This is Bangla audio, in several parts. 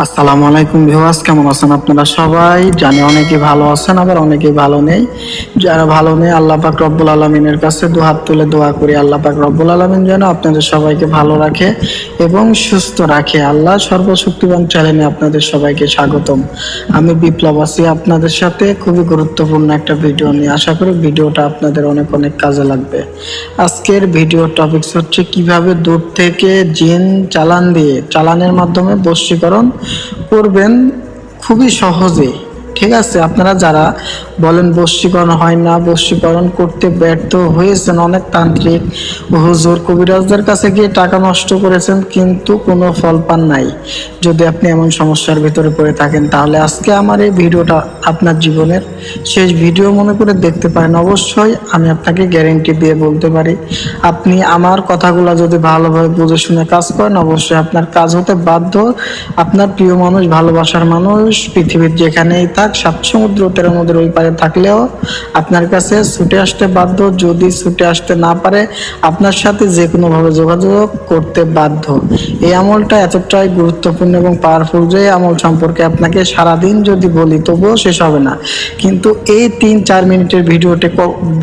আসসালামু আলাইকুম ভিউয়ার্স, কেমন আছেন আপনারা সবাই? জানি অনেকে ভালো আছেন, আবার অনেকে ভালো নেই। যারা ভালো নেই, আল্লাহ পাক রব্বুল আলামিনের কাছে দুহাত তুলে দোয়া করি আল্লাহ পাক রব্বুল আলামিন যেন আপনাদের সবাইকে ভালো রাখে এবং সুস্থ রাখে। আল্লাহ সর্বশক্তিমান চ্যানেলে আপনাদের সবাইকে স্বাগতম। আমি বিপ্লব আছি আপনাদের সাথে খুবই গুরুত্বপূর্ণ একটা ভিডিও নিয়ে। আশা করি ভিডিওটা আপনাদের অনেক অনেক কাজে লাগবে। আজকের ভিডিও টপিকস হচ্ছে কিভাবে দূর থেকে জিন চালানের মাধ্যমে বশীকরণ করবেন খুবই সহজে। ঠিক আছে, আপনারা যারা বলেন বশীকরণ হয় না, বশীকরণ করতে ব্যর্থ হয়েছেন, অনেক তান্ত্রিক হুজুর কবিরাজদের কাছে গিয়ে টাকা নষ্ট করেছেন কিন্তু কোনো ফল পান নাই। যদি আপনি এমন সমস্যার ভিতরে পড়ে থাকেন, তাহলে আজকে আমার এই ভিডিওটা আপনার জীবনের শেষ ভিডিও মনে করে দেখতে পারেন। অবশ্যই আমি আপনাকে গ্যারেন্টি দিয়ে বলতে পারি, আপনি আমার কথাগুলো যদি ভালোভাবে বুঝে শুনে কাজ করেন, অবশ্যই আপনার কাজ হতে বাধ্য। আপনার প্রিয় মানুষ, ভালোবাসার মানুষ পৃথিবীর যেখানেই থাক, সাত সমুদ্র তেরো নদীর ওই পারে থাকলেও আপনার কাছে ছুটে আসতে বাধ্য। যদি ছুটে আসতে না পারে, আপনার সাথে যে কোনোভাবে যোগাযোগ করতে বাধ্য। এই আমলটা এতটাই গুরুত্বপূর্ণ এবং পাওয়ারফুল যে আমল সম্পর্কে আপনাকে সারাদিন যদি বলি তবুও শেষ হবে না। কিন্তু এই 3-4 মিনিটের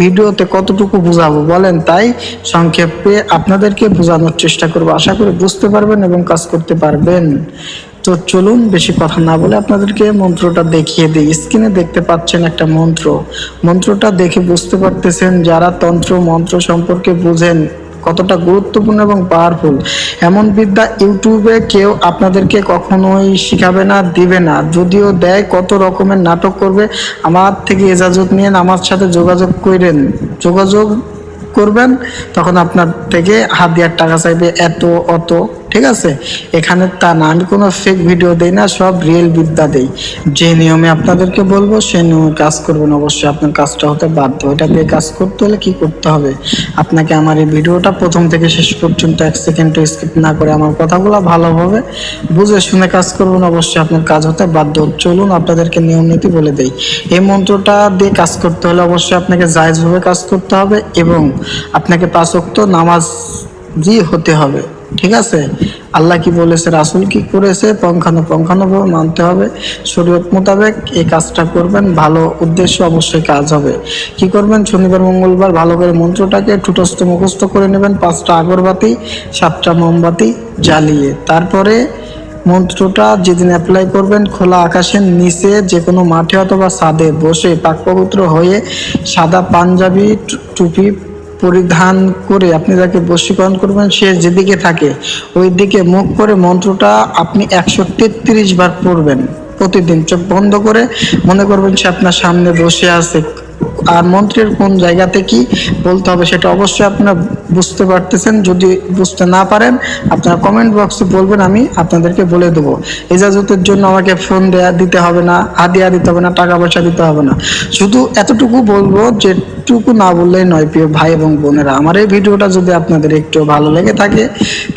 ভিডিওতে কতটুকু বুঝাবো বলেন? তাই সংক্ষেপে আপনাদেরকে বোঝানোর চেষ্টা করবো। আশা করি বুঝতে পারবেন এবং কাজ করতে পারবেন। তো চলুন বেশি কথা না বলে আপনাদেরকে মন্ত্রটা দেখিয়ে দিই। স্ক্রিনে দেখতে পাচ্ছেন একটা মন্ত্রটা দেখে বুঝতে পারতেছেন যারা তন্ত্র মন্ত্র সম্পর্কে বুঝেন কতটা গুরুত্বপূর্ণ এবং পাওয়ারফুল। এমন বিদ্যা ইউটিউবে কেউ আপনাদেরকে কখনোই শিখাবে না, দিবে না। যদিও দেয়, কত রকমের নাটক করবে। আমার থেকে ইজাজত নিয়ে আমার সাথে যোগাযোগ করবেন, তখন আপনার থেকে হাত টাকা চাইবে এত অত। ঠিক আছে, এখানে তা না, আমি কোনো ফেক ভিডিও দেই না, সব রিয়েল বিদ্যা দেই। যে নিয়মে আপনাদেরকে বলবো সেই নিয়মে কাজ করবেন। অবশ্যই আপনার কাজটা হতে বাধ্য। এটা দিয়ে কাজ করতে হলে কি করতে হবে? আপনাকে আমার এই ভিডিওটা প্রথম থেকে শেষ পর্যন্ত 1 সেকেন্ডও স্কিপ না করে আমার কথাগুলো ভালোভাবে বুঝে শুনে কাজ করবেন। অবশ্যই আপনার কাজ হতে বাধ্য। চলুন আপনাদেরকে নিয়ম নীতি বলে দেই। এই মন্ত্রটা দিয়ে কাজ করতে হলে অবশ্যই আপনাকে জায়েজভাবে কাজ করতে হবে এবং আপনাকে 5 ওয়াক্ত নামাজি হতে হবে। ঠিক আছে, আল্লাহ কি বলেছে, রাসূল কি করেছে, পঙ্খানুপুঙ্খভাবে মানতে হবে। শরীয়ত মোতাবেক এই কাজটা করবেন, ভালো উদ্দেশ্য অবশ্যই কাজ হবে। কি করবেন? শনিবার মঙ্গলবার ভালো করে মন্ত্রটাকে ঠুটস্থ মুখস্থ করে নেবেন। 5টা আগরবাতি 7টা মোমবাতি জ্বালিয়ে তারপরে মন্ত্রটা যেদিন অ্যাপ্লাই করবেন, খোলা আকাশের নিচে যে কোনো মাঠে অথবা ছাদে বসে পাক পবিত্র হয়ে সাদা পাঞ্জাবি টুপি পরিধান করে আপনি যাকে বশীকরণ করবেন সে যেদিকে থাকে ওই দিকে মুখ করে মন্ত্রটা আপনি 133 বার পড়বেন প্রতিদিন। চোখ বন্ধ করে মনে করবেন সে আপনার সামনে বসে আছে। আর মন্ত্রের কোন জায়গাতে কি বলতে হবে সেটা অবশ্যই আপনারা বুঝতে পারতেছেন। যদি বুঝতে না পারেন আপনারা কমেন্ট বক্সে বলবেন, আমি আপনাদেরকে বলে দেবো। ইজাজতের জন্য আমাকে ফোন দিতে হবে না, হাদিয়া দিতে হবে না, টাকা পয়সা দিতে হবে না। শুধু এতটুকু বলবো, যেটুকু না বললেই নয় প্রিয় ভাই এবং বোনেরা। আমার এই ভিডিওটা যদি আপনাদের একটু ভালো লেগে থাকে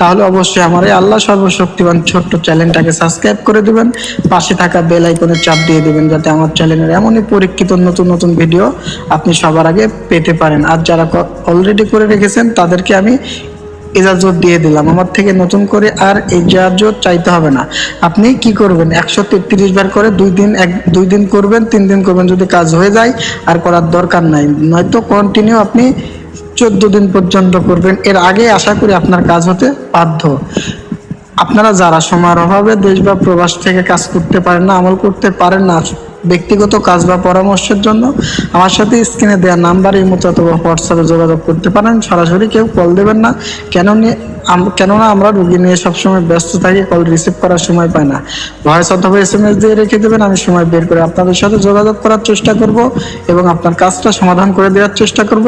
তাহলে অবশ্যই আমার এই আল্লাহ সর্বশক্তিমান ছোট্ট চ্যানেলটাকে সাবস্ক্রাইব করে দেবেন। পাশে থাকা বেল আইকনে চাপ দিয়ে দেবেন যাতে আমার চ্যানেলের এমনই পরীক্ষিত নতুন নতুন ভিডিও আপনি সবার আগে পেতে পারেন। আর যারা অলরেডি করে রেখেছেন তাদেরকে আমি ইজাজত দিয়ে দিলাম। আমার থেকে নতুন করে আর ইজাজত চাইতে হবে না। আপনি কি করবেন? 133 বার করে 2 দিন করবেন, 3 দিন করবেন। যদি কাজ হয়ে যায় আর করার দরকার নাই, নয়তো কন্টিনিউ আপনি 14 দিন পর্যন্ত করবেন। এর আগে আশা করি আপনার কাজ হতে বাধ্য। আপনারা যারা সময়ের অভাবে দেশ বা প্রবাস থেকে কাজ করতে পারেন না, আমল করতে পারেন না, ব্যক্তিগত কাজ বা পরামর্শের জন্য আমার সাথে স্ক্রিনে দেওয়া নাম্বার এই মতো অথবা হোয়াটসঅ্যাপে যোগাযোগ করতে পারেন। সরাসরি কেউ কল দেবেন না, কেননা আমরা রুগী নিয়ে সবসময় ব্যস্ত থাকি, কল রিসিভ করার সময় পাই না। ভয়েস অথবা SMS দিয়ে রেখে দেবেন, আমি সময় বের করে আপনাদের সাথে যোগাযোগ করার চেষ্টা করব এবং আপনার কাজটা সমাধান করে দেওয়ার চেষ্টা করব।